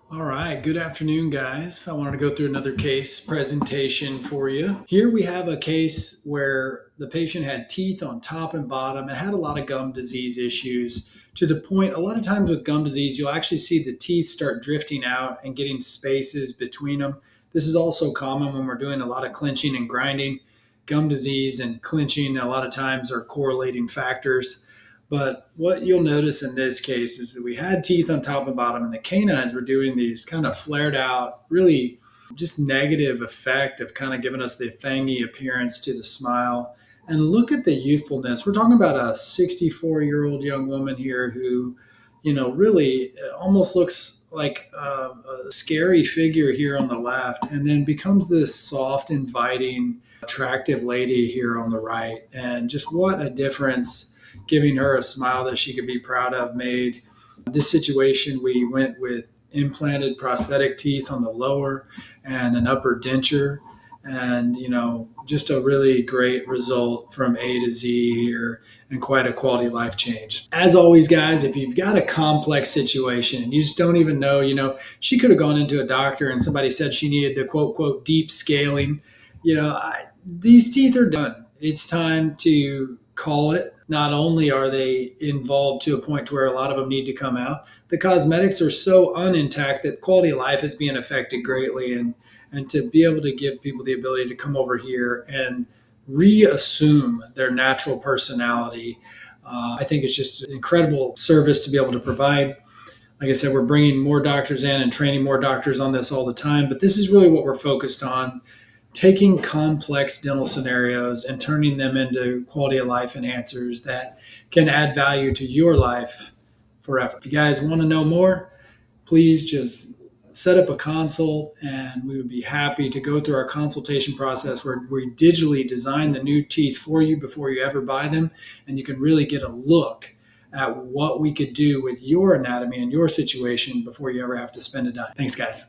All right, good afternoon, guys. I wanted to go through another case presentation for you. Here we have a case where the patient had teeth on top and bottom and had a lot of gum disease issues to the point, a lot of times with gum disease, you'll actually see the teeth start drifting out and getting spaces between them. This is also common when we're doing a lot of clenching and grinding. Gum disease and clenching, a lot of times, are correlating factors. But what you'll notice in this case is that we had teeth on top and bottom, and the canines were doing these kind of flared out, really just negative effect of kind of giving us the fangy appearance to the smile. And look at the youthfulness. We're talking about a 64-year-old young woman here who, really almost looks like a scary figure here on the left, and then becomes this soft, inviting, attractive lady here on the right. And just what a difference giving her a smile that she could be proud of made. This situation, we went with implanted prosthetic teeth on the lower and an upper denture. And, just a really great result from A to Z here and quite a quality life change. As always, guys, if you've got a complex situation and you just don't even know, she could have gone into a doctor and somebody said she needed the quote, quote, deep scaling. These teeth are done. It's time to call it. Not only are they involved to a point where a lot of them need to come out, the cosmetics are so unintact that quality of life is being affected greatly. And to be able to give people the ability to come over here and reassume their natural personality, I think it's just an incredible service to be able to provide. Like I said, we're bringing more doctors in and training more doctors on this all the time, but this is really what we're focused on, taking complex dental scenarios and turning them into quality of life enhancers that can add value to your life forever. If you guys want to know more, please just set up a consult and we would be happy to go through our consultation process where we digitally design the new teeth for you before you ever buy them. And you can really get a look at what we could do with your anatomy and your situation before you ever have to spend a dime. Thanks, guys.